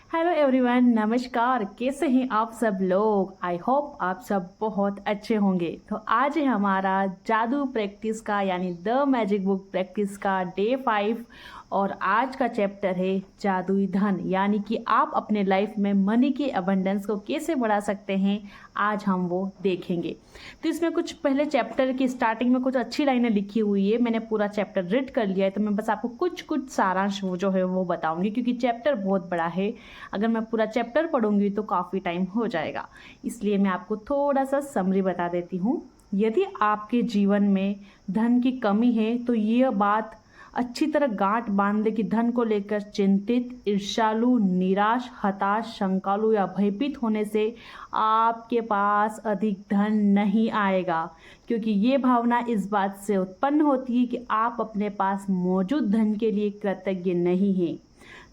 Hello everyone, नमस्कार। कैसे हैं आप सब लोग? आई होप आप सब बहुत अच्छे होंगे। तो आज है हमारा जादू प्रैक्टिस का यानी द मैजिक बुक प्रैक्टिस का डे 5 और आज का चैप्टर है जादुई धन, यानी कि आप अपने लाइफ में मनी की अबंडेंस को कैसे बढ़ा सकते हैं। आज हम वो देखेंगे। तो इसमें कुछ पहले चैप्टर की स्टार्टिंग में कुछ अच्छी लाइनें लिखी हुई है। मैंने पूरा चैप्टर रीड कर लिया है, तो मैं बस आपको कुछ कुछ सारांश वो जो है वो बताऊंगी, क्योंकि चैप्टर बहुत बड़ा है। अगर मैं पूरा चैप्टर पढ़ूंगी तो काफ़ी टाइम हो जाएगा, इसलिए मैं आपको थोड़ा सा समरी बता देती हूँ। यदि आपके जीवन में धन की कमी है तो ये बात अच्छी तरह गांठ बांध ले कि धन को लेकर चिंतित, ईर्ष्यालु, निराश, हताश, शंकालु या भयभीत होने से आपके पास अधिक धन नहीं आएगा, क्योंकि ये भावना इस बात से उत्पन्न होती है कि आप अपने पास मौजूद धन के लिए कृतज्ञ नहीं हैं।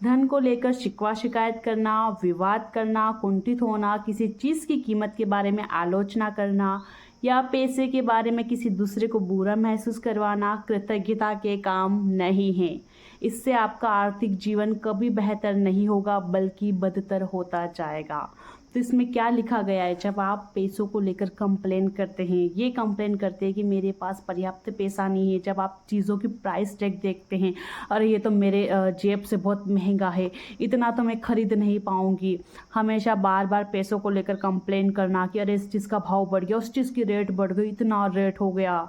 धन को लेकर शिकवा शिकायत करना, विवाद करना, कुंठित होना, किसी चीज़ की कीमत के बारे में आलोचना करना या पैसे के बारे में किसी दूसरे को बुरा महसूस करवाना कृतज्ञता के काम नहीं है। इससे आपका आर्थिक जीवन कभी बेहतर नहीं होगा, बल्कि बदतर होता जाएगा। तो इसमें क्या लिखा गया है? जब आप पैसों को लेकर कंप्लेन करते हैं, ये कंप्लेन करते हैं कि मेरे पास पर्याप्त पैसा नहीं है, जब आप चीज़ों की प्राइस टैग देखते हैं, अरे ये तो मेरे जेब से बहुत महंगा है, इतना तो मैं खरीद नहीं पाऊंगी, हमेशा बार बार पैसों को लेकर कंप्लेन करना कि अरे इस चीज़ का भाव बढ़ गया, उस चीज़ की रेट बढ़ गई, इतना रेट हो गया,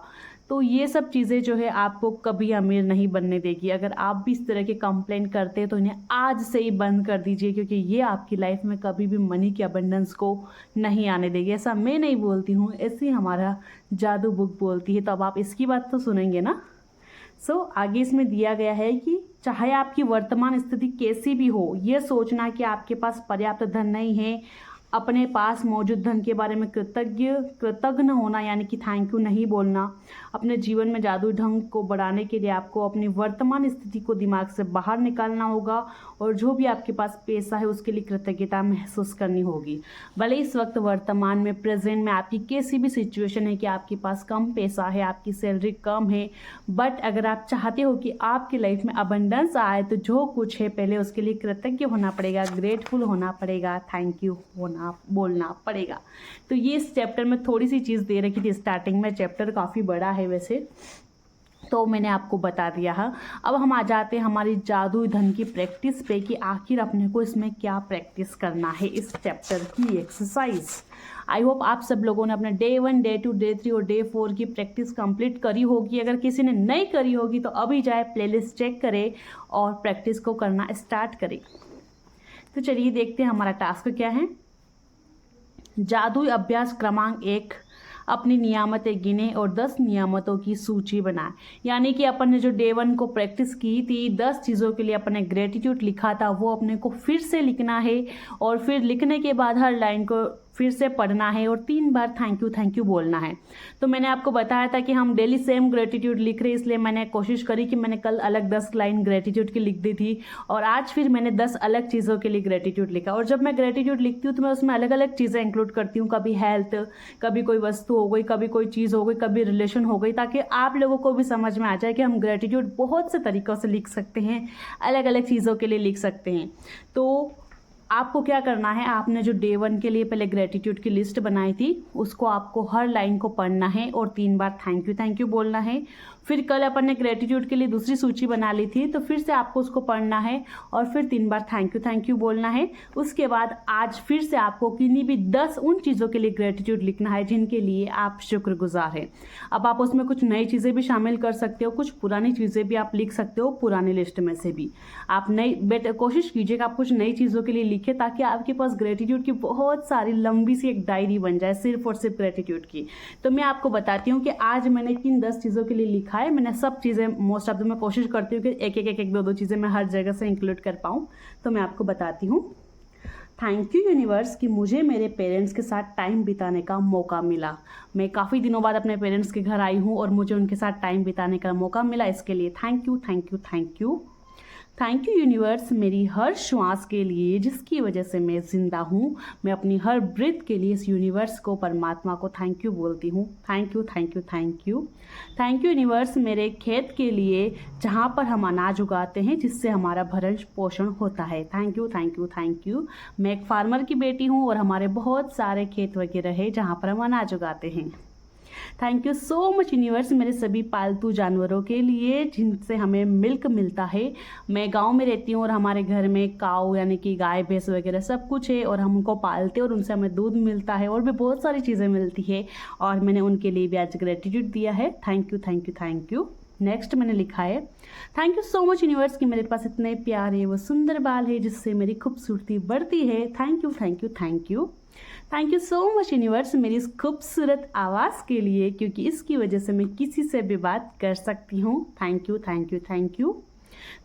तो ये सब चीज़ें जो है आपको कभी अमीर नहीं बनने देगी। अगर आप भी इस तरह के कंप्लेन करते हैं तो इन्हें आज से ही बंद कर दीजिए, क्योंकि ये आपकी लाइफ में कभी भी मनी की अबंडेंस को नहीं आने देगी। ऐसा मैं नहीं बोलती हूँ, ऐसे ही हमारा जादू बुक बोलती है। तो अब आप इसकी बात तो सुनेंगे ना। आगे इसमें दिया गया है कि चाहे आपकी वर्तमान स्थिति कैसी भी हो, यह सोचना कि आपके पास पर्याप्त धन नहीं है, अपने पास मौजूद धन के बारे में कृतज्ञ होना, यानी कि थैंक यू नहीं बोलना, अपने जीवन में जादुई ढंग को बढ़ाने के लिए आपको अपनी वर्तमान स्थिति को दिमाग से बाहर निकालना होगा और जो भी आपके पास पैसा है उसके लिए कृतज्ञता महसूस करनी होगी। भले इस वक्त वर्तमान में प्रेजेंट में आपकी कैसी भी सिचुएशन है कि आपके पास कम पैसा है, आपकी सैलरी कम है, बट अगर आप चाहते हो कि आपकी लाइफ में अबंडेंस आए तो जो कुछ है पहले उसके लिए कृतज्ञ होना पड़ेगा, ग्रेटफुल होना पड़ेगा, थैंक यू बोलना पड़ेगा। तो ये इस चैप्टर में थोड़ी सी चीज़ दे रखी थी स्टार्टिंग में। चैप्टर काफ़ी बड़ा है वैसे, तो मैंने आपको बता दिया है। अब हम आ जाते हैं हमारी जादुई धन की प्रैक्टिस पे कि आखिर अपने को इसमें क्या प्रैक्टिस करना है, इस चैप्टर की एक्सरसाइज। आई होप आप सब लोगों ने अपने डे 1, डे 2, डे 3 और डे 4 की प्रैक्टिस कंप्लीट करी होगी। अगर किसी ने नहीं करी होगी तो अभी जाए प्लेलिस्ट चेक करे और प्रैक्टिस को करना स्टार्ट करे। तो चलिए देखते हैं हमारा टास्क क्या है। जादुई अभ्यास क्रमांक 1, अपनी नियामतें गिने और 10 नियामतों की सूची बनाए। यानी कि अपन ने जो डे 1 को प्रैक्टिस की थी, 10 चीज़ों के लिए अपन ने ग्रेटिट्यूड लिखा था, वो अपने को फिर से लिखना है और फिर लिखने के बाद हर लाइन को फिर से पढ़ना है और 3 बार थैंक यू बोलना है। तो मैंने आपको बताया था कि हम डेली सेम ग्रेटिट्यूड लिख रहे हैं, इसलिए मैंने कोशिश करी कि मैंने कल अलग 10 लाइन ग्रेटिट्यूड की लिख दी थी और आज फिर मैंने 10 अलग चीज़ों के लिए ग्रेटिट्यूड लिखा। और जब मैं ग्रेटिट्यूड लिखती हूँ तो मैं उसमें अलग अलग चीज़ें इंक्लूड करती हूँ, कभी हेल्थ, कभी कोई वस्तु हो गई, कभी कोई चीज़ हो गई, कभी रिलेशन हो गई, ताकि आप लोगों को भी समझ में आ जाए कि हम ग्रेटिट्यूड बहुत से तरीक़ों से लिख सकते हैं, अलग अलग चीज़ों के लिए लिख सकते हैं। तो आपको क्या करना है, आपने जो डे 1 के लिए पहले ग्रेटिट्यूड की लिस्ट बनाई थी उसको आपको हर लाइन को पढ़ना है और 3 बार थैंक यू बोलना है। फिर कल अपन ने ग्रेटिट्यूड के लिए दूसरी सूची बना ली थी, तो फिर से आपको उसको पढ़ना है और फिर 3 बार थैंक यू बोलना है। उसके बाद आज फिर से आपको किन्हीं भी 10 उन चीज़ों के लिए ग्रेटिट्यूड लिखना है जिनके लिए आप शुक्रगुजार हैं। अब आप उसमें कुछ नई चीज़ें भी शामिल कर सकते हो, कुछ पुरानी चीज़ें भी आप लिख सकते हो, पुरानी लिस्ट में से भी आप कोशिश कीजिएगा आप कुछ नई चीज़ों के लिए लिखे, ताकि आपके पास ग्रेटिट्यूड की बहुत सारी लंबी सी एक डायरी बन जाए सिर्फ और सिर्फ ग्रेटिट्यूड की। तो मैं आपको बताती हूँ कि आज मैंने किन 10 चीज़ों के लिए लिखा है। मैंने सब चीज़ें मोस्ट ऑफ द मैं कोशिश करती हूँ कि एक दो चीज़ें मैं हर जगह से इंक्लूड कर पाऊँ। तो मैं आपको बताती हूँ। थैंक यू यूनिवर्स कि मुझे मेरे पेरेंट्स के साथ टाइम बिताने का मौका मिला। मैं काफ़ी दिनों बाद अपने पेरेंट्स के घर आई हूँ और मुझे उनके साथ टाइम बिताने का मौका मिला, इसके लिए thank you. Thank you universe मेरी हर श्वास के लिए जिसकी वजह से मैं ज़िंदा हूँ। मैं अपनी हर ब्रीथ के लिए इस यूनिवर्स को, परमात्मा को थैंक यू बोलती हूँ। Thank you thank you thank you. Thank you universe मेरे खेत के लिए जहाँ पर हम अनाज उगाते हैं जिससे हमारा भरण पोषण होता है। Thank you thank you thank you. मैं एक फार्मर की बेटी हूँ और हमारे बहुत सारे खेत वगैरह है जहाँ पर हम अनाज उगाते हैं। Thank you so much universe मेरे सभी पालतू जानवरों के लिए जिनसे हमें मिल्क मिलता है। मैं गांव में रहती हूँ और हमारे घर में काऊ यानी कि गाय भैंस वगैरह सब कुछ है और हम उनको पालते हैं और उनसे हमें दूध मिलता है और भी बहुत सारी चीज़ें मिलती है और मैंने उनके लिए भी आज ग्रेटिट्यूड दिया है। Thank you thank you thank you. Next मैंने लिखा है thank you so much universe कि मेरे पास इतने प्यारे व सुंदर बाल है जिससे मेरी खूबसूरती बढ़ती है। Thank you thank you thank you. Thank you so much universe मेरी इस खूबसूरत आवाज़ के लिए क्योंकि इसकी वजह से मैं किसी से भी बात कर सकती हूँ। Thank you thank you thank you.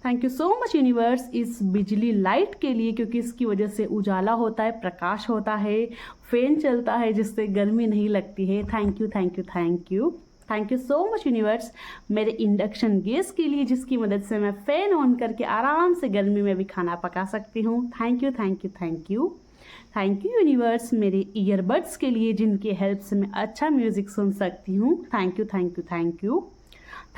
Thank you so much universe इस बिजली लाइट के लिए क्योंकि इसकी वजह से उजाला होता है, प्रकाश होता है, फैन चलता है जिससे गर्मी नहीं लगती है। Thank you thank you thank you. Thank you so much universe मेरे इंडक्शन गैस के लिए जिसकी मदद से मैं फ़ैन ऑन करके आराम से गर्मी में भी खाना पका सकती हूँ। Thank you thank you thank you. Thank you universe मेरे ईयरबड्स के लिए जिनकी हेल्प से मैं अच्छा म्यूज़िक सुन सकती हूँ। Thank you thank you thank you.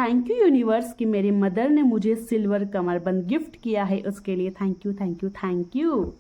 Thank you universe कि मेरी मदर ने मुझे सिल्वर कमरबंद गिफ्ट किया है उसके लिए thank you thank you thank you.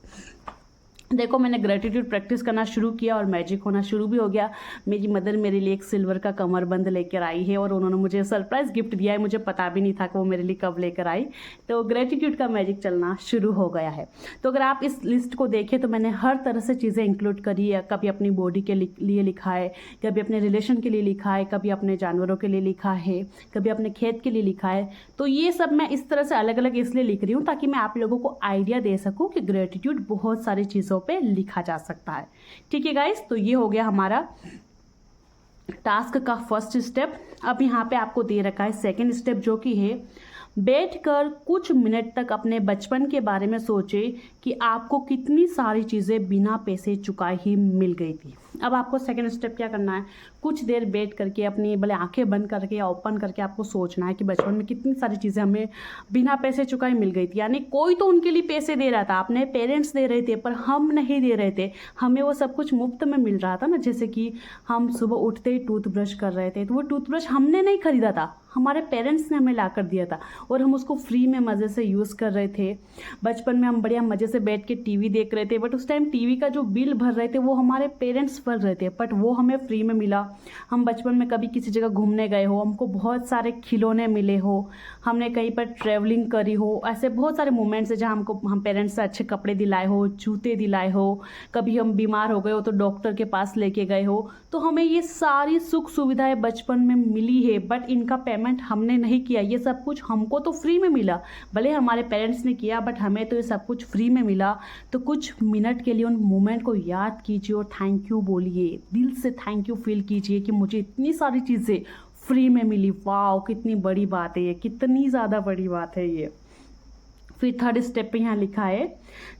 देखो मैंने ग्रेटिट्यूड प्रैक्टिस करना शुरू किया और मैजिक होना शुरू भी हो गया। मेरी मदर मेरे लिए एक सिल्वर का कमरबंद लेकर आई है और उन्होंने मुझे सरप्राइज़ गिफ्ट दिया है। मुझे पता भी नहीं था कि वो मेरे लिए कब लेकर आई। तो ग्रेटिट्यूड का मैजिक चलना शुरू हो गया है। तो अगर आप इस लिस्ट को देखें तो मैंने हर तरह से चीज़ें इंक्लूड करी है। कभी अपनी बॉडी के लिए लिखा है, कभी अपने रिलेशन के लिए लिखा है, कभी अपने जानवरों के लिए लिखा है, कभी अपने खेत के लिए लिखा है। तो ये सब मैं इस तरह से अलग अलग इसलिए लिख रही हूँ ताकि मैं आप लोगों को आइडिया दे सकूँ कि ग्रेटिट्यूड बहुत सारी चीज़ों पे लिखा जा सकता है। ठीक है गाइस, तो ये हो गया हमारा टास्क का फर्स्ट स्टेप। अब यहाँ पे आपको दे रखा है सेकंड स्टेप जो कि है बैठकर कुछ मिनट तक अपने बचपन के बारे में सोचें कि आपको कितनी सारी चीज़ें बिना पैसे चुकाए ही मिल गई थी। अब आपको सेकंड स्टेप क्या करना है, कुछ देर बैठ करके अपनी भले आंखें बंद करके या ओपन करके आपको सोचना है कि बचपन में कितनी सारी चीज़ें हमें बिना पैसे चुकाए मिल गई थी। यानी कोई तो उनके लिए पैसे दे रहा था, अपने पेरेंट्स दे रहे थे पर हम नहीं दे रहे थे, हमें वो सब कुछ मुफ्त में मिल रहा था ना। जैसे कि हम सुबह उठते ही टूथब्रश कर रहे थे तो वो टूथब्रश हमने नहीं खरीदा था, हमारे पेरेंट्स ने हमें ला कर दिया था और हम उसको फ्री में मज़े से यूज़ कर रहे थे। बचपन में हम बढ़िया मज़े से बैठ के टीवी देख रहे थे बट उस टाइम टीवी का जो बिल भर रहे थे वो हमारे पेरेंट्स भर रहे थे बट वो हमें फ्री में मिला। हम बचपन में कभी किसी जगह घूमने गए हो, हमको बहुत सारे खिलौने मिले हो, हमने कहीं पर ट्रैवलिंग करी हो, ऐसे बहुत सारे मोमेंट्स हैं जहाँ हम पेरेंट्स से अच्छे कपड़े दिलाए हो, जूते दिलाए हो, कभी हम बीमार हो गए हो तो डॉक्टर के पास लेके गए हो। तो हमें ये सारी सुख सुविधाएं बचपन में मिली है बट इनका पेमेंट हमने नहीं किया। ये सब कुछ हमको तो फ्री में मिला, भले हमारे पेरेंट्स ने किया बट हमें तो ये सब कुछ फ्री में मिला। तो कुछ मिनट के लिए उन मोमेंट को याद कीजिए और थैंक यू बोलिए, दिल से थैंक यू फील कीजिए कि मुझे इतनी सारी चीज़ें फ्री में मिली। वाह कितनी बड़ी बात है ये, कितनी ज़्यादा बड़ी बात है ये। फिर थर्ड स्टेप पे यहाँ लिखा है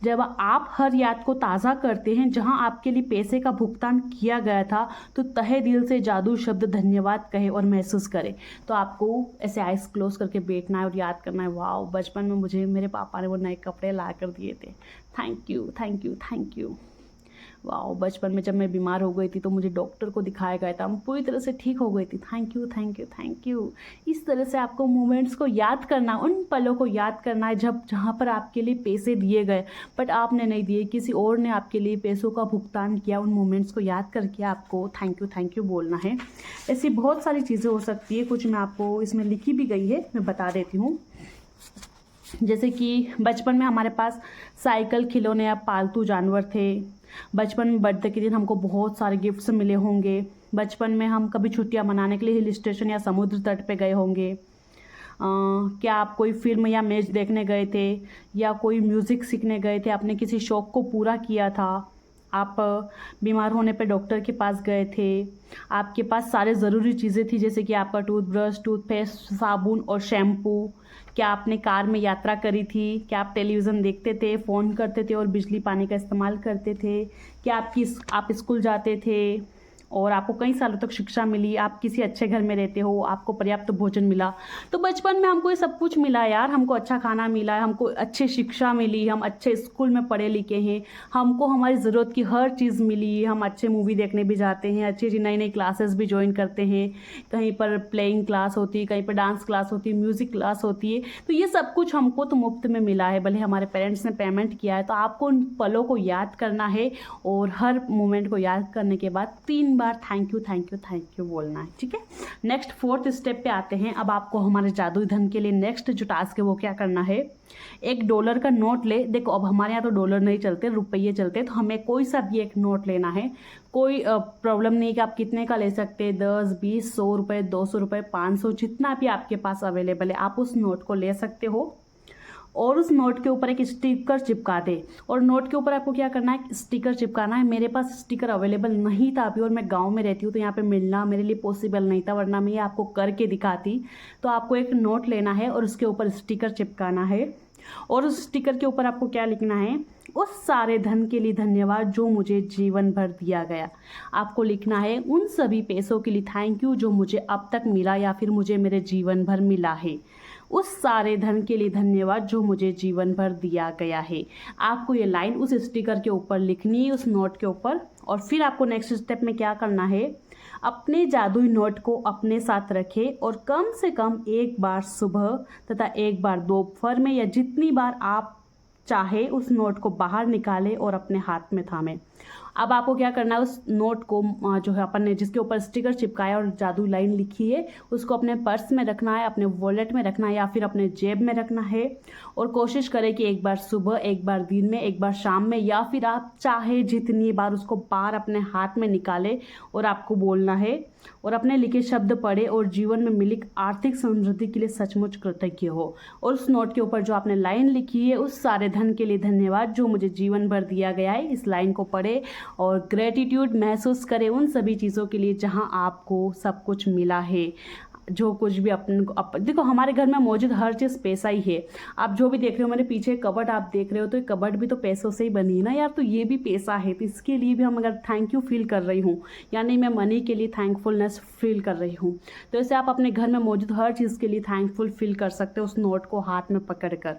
जब आप हर याद को ताज़ा करते हैं जहाँ आपके लिए पैसे का भुगतान किया गया था तो तहे दिल से जादू शब्द धन्यवाद कहे और महसूस करें। तो आपको ऐसे आइस क्लोज करके बैठना है और याद करना है, वाह बचपन में मुझे मेरे पापा ने वो नए कपड़े ला कर दिए थे, thank you thank you thank you. वाह बचपन में जब मैं बीमार हो गई थी तो मुझे डॉक्टर को दिखाया गया था, हम पूरी तरह से ठीक हो गई थी, thank you thank you thank you. इस तरह से आपको मोमेंट्स को याद करना, उन पलों को याद करना है जब जहाँ पर आपके लिए पैसे दिए गए बट आपने नहीं दिए, किसी और ने आपके लिए पैसों का भुगतान किया। उन मोमेंट्स को याद करके आपको थैंक यू बोलना है। ऐसी बहुत सारी चीज़ें हो सकती है, कुछ मैं आपको इसमें लिखी भी गई है, मैं बता देती हूँ। जैसे कि बचपन में हमारे पास साइकिल, खिलौने या पालतू जानवर थे। बचपन में बर्थडे के दिन हमको बहुत सारे गिफ्ट्स मिले होंगे। बचपन में हम कभी छुट्टियां मनाने के लिए हिल स्टेशन या समुद्र तट पे गए होंगे। क्या आप कोई फिल्म या मैच देखने गए थे या कोई म्यूज़िक सीखने गए थे, आपने किसी शौक़ को पूरा किया था, आप बीमार होने पे डॉक्टर के पास गए थे, आपके पास सारे ज़रूरी चीज़ें थी जैसे कि आपका टूथब्रश, टूथपेस्ट, साबुन और शैम्पू। क्या आपने कार में यात्रा करी थी, क्या आप टेलीविज़न देखते थे, फ़ोन करते थे और बिजली पानी का इस्तेमाल करते थे, क्या आप स्कूल जाते थे और आपको कई सालों तक शिक्षा मिली, आप किसी अच्छे घर में रहते हो, आपको पर्याप्त भोजन मिला। तो बचपन में हमको ये सब कुछ मिला यार, हमको अच्छा खाना मिला, हमको अच्छी शिक्षा मिली, हम अच्छे स्कूल में पढ़े लिखे हैं, हमको हमारी ज़रूरत की हर चीज़ मिली, हम अच्छे मूवी देखने भी जाते हैं, अच्छी अच्छी नई नई क्लासेस भी ज्वाइन करते हैं, कहीं पर प्लेइंग क्लास होती है, कहीं पर डांस क्लास होती है, म्यूज़िक क्लास होती है। तो ये सब कुछ हमको तो मुफ्त में मिला है, भले हमारे पेरेंट्स ने पेमेंट किया है। तो आपको उन पलों को याद करना है और हर मोमेंट को याद करने के बाद 3 बार thank you thank you thank you बोलना है, ठीक है। नेक्स्ट 4th स्टेप पे आते हैं। अब आपको हमारे जादुई धन के लिए नेक्स्ट जो टास्क है वो क्या करना है, $1 का नोट ले। देखो अब हमारे यहाँ तो डॉलर नहीं चलते, रुपये चलते, तो हमें कोई सा भी एक नोट लेना है। कोई प्रॉब्लम नहीं कि आप कितने का ले सकते हैं, 10, 20, 100 रुपये, 200 रुपये, 500, जितना भी आपके पास अवेलेबल है आप उस नोट को ले सकते हो। और उस नोट के ऊपर एक स्टिकर चिपका दे। और नोट के ऊपर आपको क्या करना है, स्टिकर चिपकाना है। मेरे पास स्टिकर अवेलेबल नहीं था अभी, और मैं गांव में रहती हूँ तो यहाँ पे मिलना मेरे लिए पॉसिबल नहीं था, वरना मैं ये आपको करके दिखाती। तो आपको एक नोट लेना है और उसके ऊपर स्टिकर चिपकाना है। और उस स्टिकर के ऊपर आपको क्या लिखना है, उस सारे धन के लिए धन्यवाद जो मुझे जीवन भर दिया गया। आपको लिखना है उन सभी पैसों के लिए थैंक यू जो मुझे अब तक मिला या फिर मुझे मेरे जीवन भर मिला है। उस सारे धन के लिए धन्यवाद जो मुझे जीवन भर दिया गया है। आपको ये लाइन उस स्टिकर के ऊपर लिखनी है, उस नोट के ऊपर। और फिर आपको नेक्स्ट स्टेप में क्या करना है, अपने जादुई नोट को अपने साथ रखें और कम से कम एक बार सुबह तथा एक बार दोपहर में या जितनी बार आप चाहे उस नोट को बाहर निकालें और अपने हाथ में थामें। अब आपको क्या करना है, उस नोट को जो है अपन ने जिसके ऊपर स्टिकर चिपकाया और जादू लाइन लिखी है उसको अपने पर्स में रखना है, अपने वॉलेट में रखना है या फिर अपने जेब में रखना है। और कोशिश करें कि एक बार सुबह, एक बार दिन में, एक बार शाम में, या फिर आप चाहे जितनी बार उसको बाहर अपने हाथ में निकालें और आपको बोलना है और अपने लिखे शब्द पढ़े और जीवन में मिली आर्थिक समृद्धि के लिए सचमुच कृतज्ञ हो। और उस नोट के ऊपर जो आपने लाइन लिखी है, उस सारे धन के लिए धन्यवाद जो मुझे जीवन भर दिया गया है, इस लाइन को पढ़े और ग्रेटिट्यूड महसूस करें उन सभी चीज़ों के लिए जहां आपको सब कुछ मिला है। जो कुछ भी देखो हमारे घर में मौजूद हर चीज़ पैसा ही है। आप जो भी देख रहे हो, मेरे पीछे कबर्ड आप देख रहे हो, तो ये कबर्ड भी तो पैसों से ही बनी है ना यार, तो ये भी पैसा है। तो इसके लिए भी हम अगर थैंक यू फील कर रही हूँ, यानी मैं मनी के लिए थैंकफुलनेस फील कर रही हूँ, तो ऐसे आप अपने घर में मौजूद हर चीज़ के लिए थैंकफुल फील कर सकते हो उस नोट को हाथ में पकड़ कर।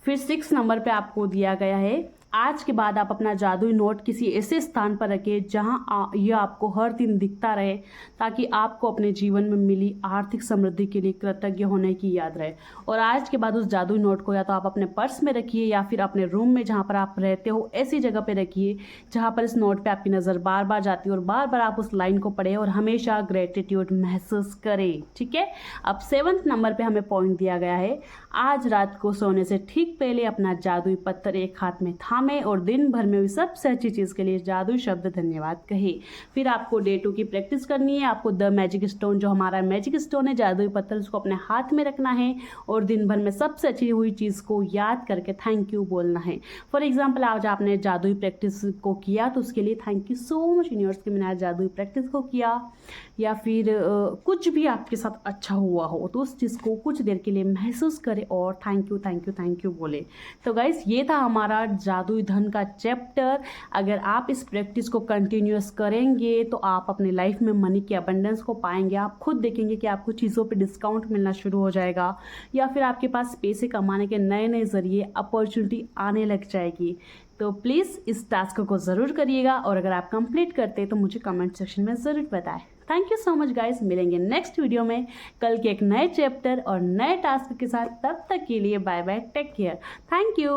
फिर 6 नंबर पे आपको दिया गया है, आज के बाद आप अपना जादुई नोट किसी ऐसे स्थान पर रखें जहां यह आपको हर दिन दिखता रहे, ताकि आपको अपने जीवन में मिली आर्थिक समृद्धि के लिए कृतज्ञ होने की याद रहे। और आज के बाद उस जादुई नोट को या तो आप अपने पर्स में रखिए या फिर अपने रूम में जहां पर आप रहते हो ऐसी जगह पे रखिए जहां पर इस नोट पे आपकी नज़र बार बार जाती है और बार बार आप उस लाइन को पढ़ें और हमेशा ग्रेटिट्यूड महसूस करें, ठीक है। अब 7th नंबर पर हमें पॉइंट दिया गया है, आज रात को सोने से ठीक पहले अपना जादुई पत्थर एक हाथ में थामे और दिन भर में हुई सबसे अच्छी चीज़ के लिए जादुई शब्द धन्यवाद कहे। फिर आपको डे 2 की प्रैक्टिस करनी है। आपको द मैजिक स्टोन, जो हमारा मैजिक स्टोन है जादुई पत्थर, उसको अपने हाथ में रखना है और दिन भर में सबसे अच्छी हुई चीज़ को याद करके थैंक यू बोलना है। फॉर एग्जाम्पल आज आपने जादुई प्रैक्टिस को किया तो उसके लिए thank you so much universe कि मैंने आज जादुई प्रैक्टिस को किया, या फिर कुछ भी आपके साथ अच्छा हुआ हो तो उस चीज़ को कुछ देर के लिए महसूस करें और thank you thank you thank you बोले। तो गाइस ये था हमारा जादुई धन का चैप्टर। अगर आप इस प्रैक्टिस को कंटिन्यूअस करेंगे तो आप अपनी लाइफ में मनी के अबंडेंस को पाएंगे। आप खुद देखेंगे कि आपको चीज़ों पे डिस्काउंट मिलना शुरू हो जाएगा या फिर आपके पास पैसे कमाने के नए नए ज़रिए अपॉर्चुनिटी आने लग जाएगी। तो प्लीज़ इस टास्क को ज़रूर करिएगा और अगर आप कंप्लीट करते तो मुझे कमेंट सेक्शन में ज़रूर बताएं। Thank you so much guys, मिलेंगे नेक्स्ट वीडियो में कल के एक नए चैप्टर और नए टास्क के साथ। तब तक के लिए bye bye, take care, thank you.